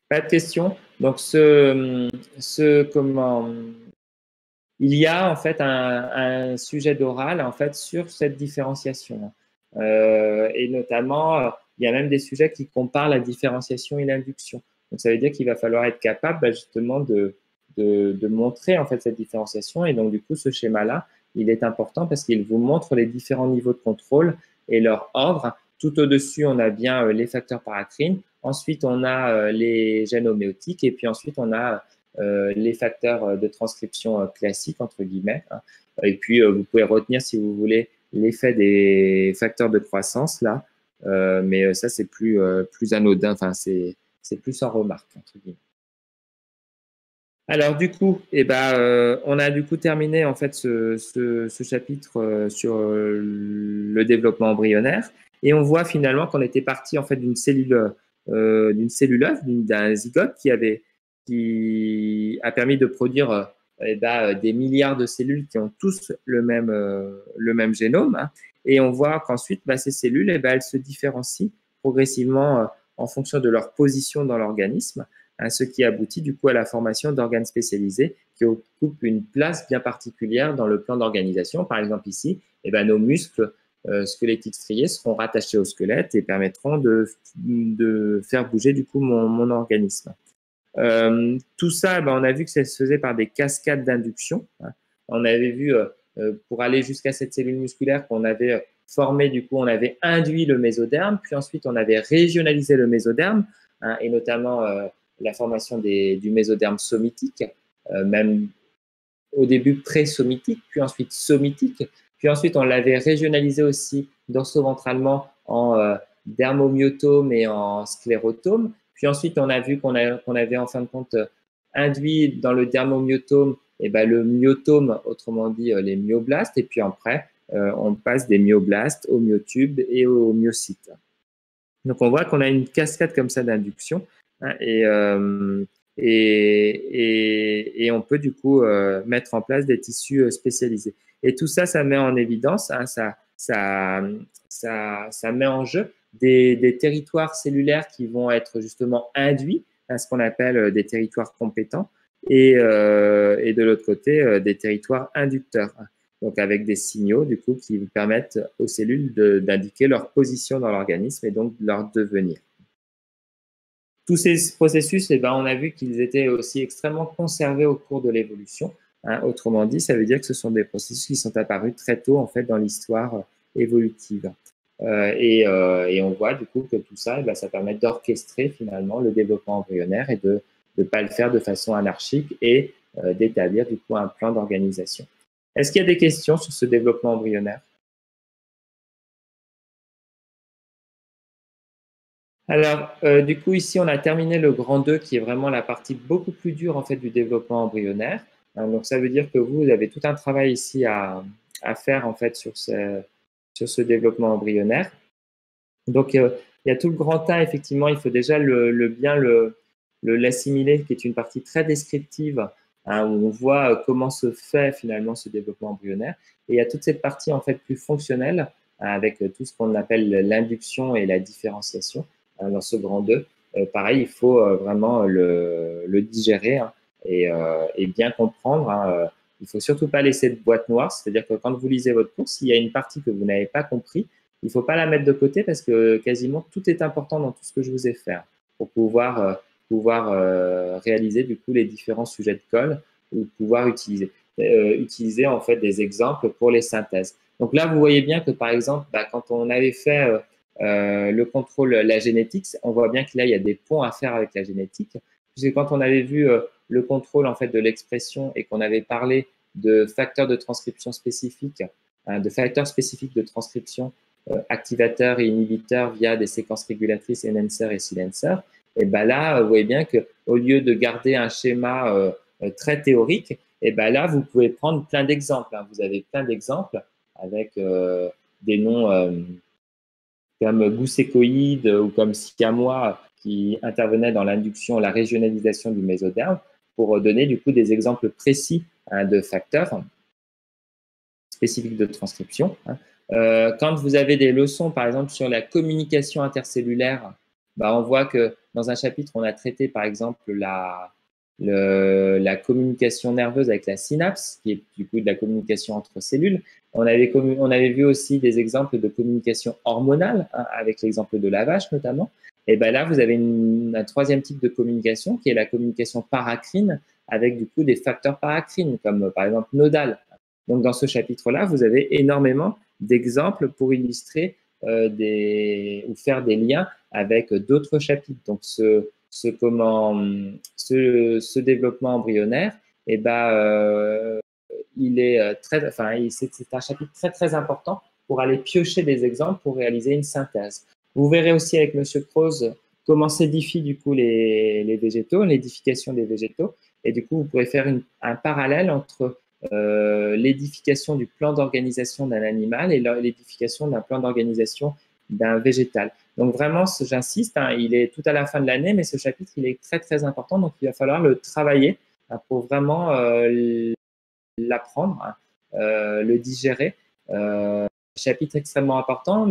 Pas de questions. Donc, comment, il y a en fait un sujet d'oral en fait sur cette différenciation. Et notamment, il y a même des sujets qui comparent la différenciation et l'induction. Donc, ça veut dire qu'il va falloir être capable justement de montrer en fait cette différenciation. Et donc, du coup, ce schéma-là, il est important parce qu'il vous montre les différents niveaux de contrôle et leur ordre. Tout au-dessus, on a bien les facteurs paracrines. Ensuite, on a les gènes homéotiques. Et puis ensuite, on a les facteurs de transcription classiques, entre guillemets. Hein. Et puis, vous pouvez retenir, si vous voulez, l'effet des facteurs de croissance, là. Mais ça, c'est plus anodin, enfin, c'est plus en remarque, entre guillemets. Alors, du coup, on a du coup terminé en fait ce chapitre sur le développement embryonnaire. Et on voit finalement qu'on était parti en fait d'une cellule œuf, d'un zygote qui a permis de produire des milliards de cellules qui ont tous le même génome. Hein. Et on voit qu'ensuite, ces cellules, elles se différencient progressivement en fonction de leur position dans l'organisme, hein, ce qui aboutit du coup à la formation d'organes spécialisés qui occupent une place bien particulière dans le plan d'organisation. Par exemple ici, nos muscles squelettiques striés seront rattachés au squelette et permettront de faire bouger du coup mon organisme. Tout ça, on a vu que ça se faisait par des cascades d'induction. Hein. On avait vu, pour aller jusqu'à cette cellule musculaire qu'on avait formée, du coup, on avait induit le mésoderme, puis ensuite on avait régionalisé le mésoderme, hein, et notamment la formation du mésoderme somitique, même au début pré-somitique, puis ensuite somitique, puis ensuite on l'avait régionalisé aussi dorsoventralement en dermomyotome et en sclérotome. Puis ensuite, on a vu qu'on avait en fin de compte induit dans le dermomyotome le myotome, autrement dit les myoblastes. Et puis après, on passe des myoblastes aux myotubes et aux myocytes. Donc, on voit qu'on a une cascade comme ça d'induction. Hein, et on peut du coup mettre en place des tissus spécialisés. Et tout ça, ça met en évidence, hein, ça met en jeu des territoires cellulaires qui vont être justement induits, à ce qu'on appelle des territoires compétents, et de l'autre côté, des territoires inducteurs. Donc avec des signaux du coup qui permettent aux cellules d'indiquer leur position dans l'organisme et donc leur devenir. Tous ces processus, on a vu qu'ils étaient aussi extrêmement conservés au cours de l'évolution. Hein. Autrement dit, ça veut dire que ce sont des processus qui sont apparus très tôt en fait dans l'histoire évolutive. Et on voit du coup que tout ça, ça permet d'orchestrer finalement le développement embryonnaire et de ne pas le faire de façon anarchique et d'établir du coup un plan d'organisation. Est-ce qu'il y a des questions sur ce développement embryonnaire? Alors, du coup, ici, on a terminé le grand 2, qui est vraiment la partie beaucoup plus dure en fait du développement embryonnaire. Donc, ça veut dire que vous avez tout un travail ici à faire en fait sur ce développement embryonnaire. Donc, il y a tout le grand A, effectivement, il faut déjà bien l'assimiler, qui est une partie très descriptive, hein, où on voit comment se fait finalement ce développement embryonnaire. Et il y a toute cette partie en fait plus fonctionnelle, avec tout ce qu'on appelle l'induction et la différenciation dans ce grand 2. Pareil, il faut vraiment le digérer, hein, et bien comprendre. Hein, il ne faut surtout pas laisser de boîte noire, c'est-à-dire que quand vous lisez votre cours, s'il y a une partie que vous n'avez pas compris, il ne faut pas la mettre de côté parce que quasiment tout est important dans tout ce que je vous ai fait pour pouvoir réaliser du coup les différents sujets de colle ou pouvoir utiliser en fait des exemples pour les synthèses. Donc là, vous voyez bien que par exemple, quand on avait fait le contrôle, la génétique, on voit bien que là, il y a des ponts à faire avec la génétique. Puisque quand on avait vu le contrôle en fait de l'expression et qu'on avait parlé de facteurs de transcription spécifiques, hein, de facteurs spécifiques de transcription activateurs et inhibiteurs via des séquences régulatrices enhancer et silencer, et là, vous voyez bien qu'au lieu de garder un schéma très théorique, et là, vous pouvez prendre plein d'exemples. Hein. Vous avez plein d'exemples avec des noms comme goussécoïde ou comme siamois qui intervenaient dans l'induction, la régionalisation du mésoderme pour donner du coup des exemples précis, hein, de facteurs spécifiques de transcription. Hein. Quand vous avez des leçons, par exemple, sur la communication intercellulaire, on voit que dans un chapitre, on a traité par exemple la communication nerveuse avec la synapse, qui est du coup de la communication entre cellules. On avait vu aussi des exemples de communication hormonale, hein, avec l'exemple de la vache notamment. Et ben là, vous avez un troisième type de communication qui est la communication paracrine, avec du coup des facteurs paracrines, comme par exemple nodal. Donc dans ce chapitre-là, vous avez énormément d'exemples pour illustrer ou faire des liens avec d'autres chapitres. Donc ce développement embryonnaire, eh ben, il est c'est un chapitre très très important pour aller piocher des exemples pour réaliser une synthèse. Vous verrez aussi avec Monsieur Croze comment s'édifient du coup les végétaux, l'édification des végétaux, et du coup vous pourrez faire un parallèle entre l'édification du plan d'organisation d'un animal et l'édification d'un plan d'organisation d'un végétal. Donc vraiment, j'insiste, hein, il est tout à la fin de l'année, mais ce chapitre, il est très très important, donc il va falloir le travailler pour vraiment l'apprendre, hein, le digérer. Chapitre extrêmement important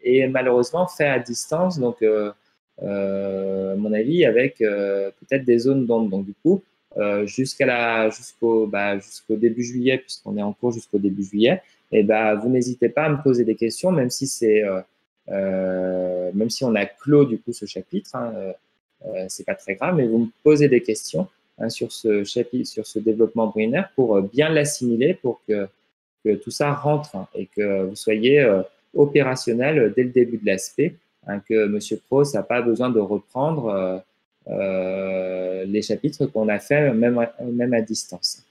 et malheureusement fait à distance, donc à mon avis, avec peut-être des zones d'ombre. Donc du coup, jusqu'au début juillet, puisqu'on est en cours jusqu'au début juillet, et vous n'hésitez pas à me poser des questions, même si même si on a clos du coup ce chapitre, hein, c'est pas très grave, mais vous me posez des questions, hein, sur ce chapitre, sur ce développement embryonnaire, pour bien l'assimiler, pour que tout ça rentre, hein, et que vous soyez opérationnel dès le début de l'aspect, hein, que M. Prost n'a pas besoin de reprendre les chapitres qu'on a fait même à distance.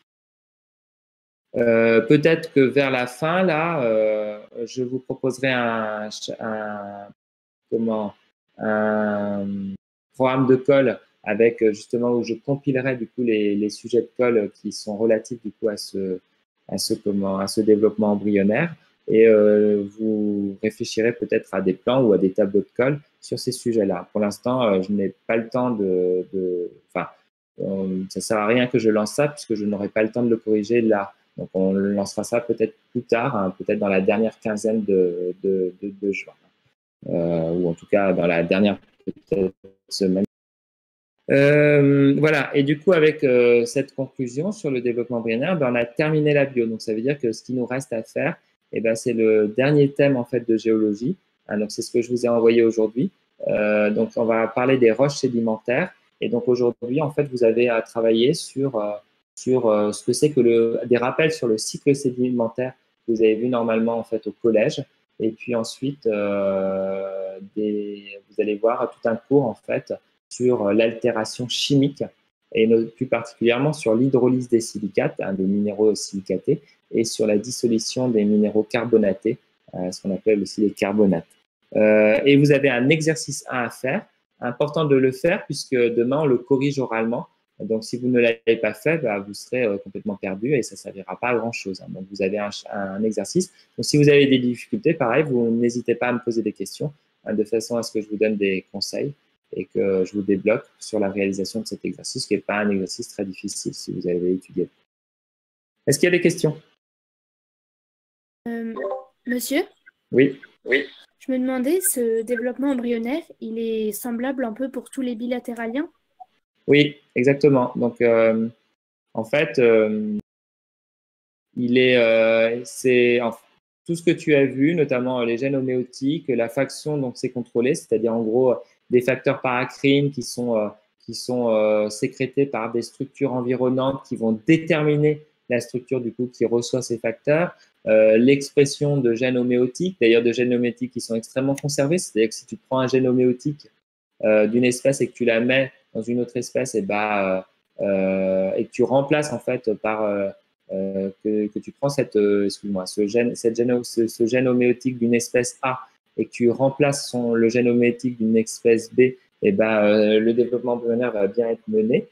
Peut-être que vers la fin, là, je vous proposerai un programme de colle avec justement où je compilerai du coup les sujets de colle qui sont relatifs du coup à ce développement embryonnaire, et vous réfléchirez peut-être à des plans ou à des tableaux de colle sur ces sujets-là. Pour l'instant, je n'ai pas le temps ça ne sert à rien que je lance ça puisque je n'aurai pas le temps de le corriger là. Donc, on lancera ça peut-être plus tard, hein, peut-être dans la dernière quinzaine de juin, ou en tout cas dans la dernière semaine. Voilà, et du coup, avec cette conclusion sur le développement embryonnaire, on a terminé la bio. Donc, ça veut dire que ce qui nous reste à faire, c'est le dernier thème en fait de géologie. Hein, donc, c'est ce que je vous ai envoyé aujourd'hui. Donc, on va parler des roches sédimentaires. Et donc, aujourd'hui, en fait, vous avez à travailler sur ce que c'est que des rappels sur le cycle sédimentaire que vous avez vu normalement en fait au collège. Et puis ensuite, vous allez voir tout un cours en fait sur l'altération chimique et plus particulièrement sur l'hydrolyse des silicates, hein, des minéraux silicatés, et sur la dissolution des minéraux carbonatés, ce qu'on appelle aussi les carbonates. Et vous avez un exercice 1 à faire, important de le faire puisque demain on le corrige oralement. Donc si vous ne l'avez pas fait, vous serez complètement perdu et ça ne servira pas à grand chose, hein. Donc vous avez un exercice. Donc si vous avez des difficultés, pareil, vous n'hésitez pas à me poser des questions, hein, de façon à ce que je vous donne des conseils et que je vous débloque sur la réalisation de cet exercice, qui n'est pas un exercice très difficile si vous avez étudié. Est-ce qu'il y a des questions? Monsieur? Oui. Oui. Je me demandais, ce développement embryonnaire, il est semblable un peu pour tous les bilatéraliens? Oui, exactement. Donc, en fait, tout ce que tu as vu, notamment les gènes homéotiques, la faction, donc c'est contrôlé, c'est-à-dire en gros des facteurs paracrines qui sont sécrétés par des structures environnantes qui vont déterminer la structure du coup qui reçoit ces facteurs. L'expression de gènes homéotiques, d'ailleurs de gènes homéotiques qui sont extrêmement conservés, c'est-à-dire que si tu prends un gène homéotique d'une espèce et que tu la mets dans une autre espèce, et que tu remplaces en fait que tu prends ce gène homéotique d'une espèce A et que tu remplaces le gène homéotique d'une espèce B, le développement embryonnaire va bien être mené.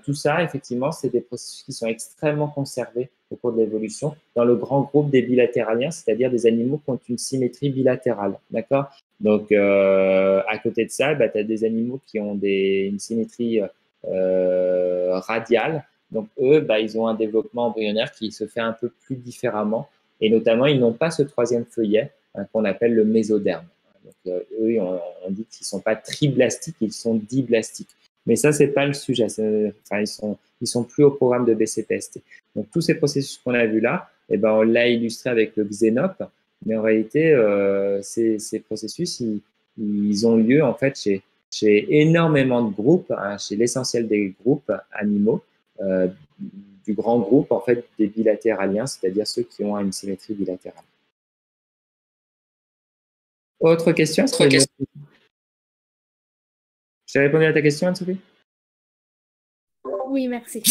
Tout ça, effectivement, c'est des processus qui sont extrêmement conservés au cours de l'évolution dans le grand groupe des bilatéraliens, c'est-à-dire des animaux qui ont une symétrie bilatérale. D'accord? Donc, à côté de ça, tu as des animaux qui ont une symétrie radiale. Donc, eux, ils ont un développement embryonnaire qui se fait un peu plus différemment. Et notamment, ils n'ont pas ce troisième feuillet, hein, qu'on appelle le mésoderme. Donc, eux, on dit qu'ils ne sont pas triblastiques, ils sont diblastiques. Mais ça, ce n'est pas le sujet. Enfin, ils sont plus au programme de BCPST. Donc, tous ces processus qu'on a vus là, eh ben, on l'a illustré avec le Xenop. Mais en réalité, ces processus, ils ont lieu en fait chez énormément de groupes, hein, chez l'essentiel des groupes animaux, du grand groupe en fait des bilatéraliens, c'est-à-dire ceux qui ont une symétrie bilatérale. Autre question? J'ai répondu à ta question, Anne-Sophie? Oui, merci.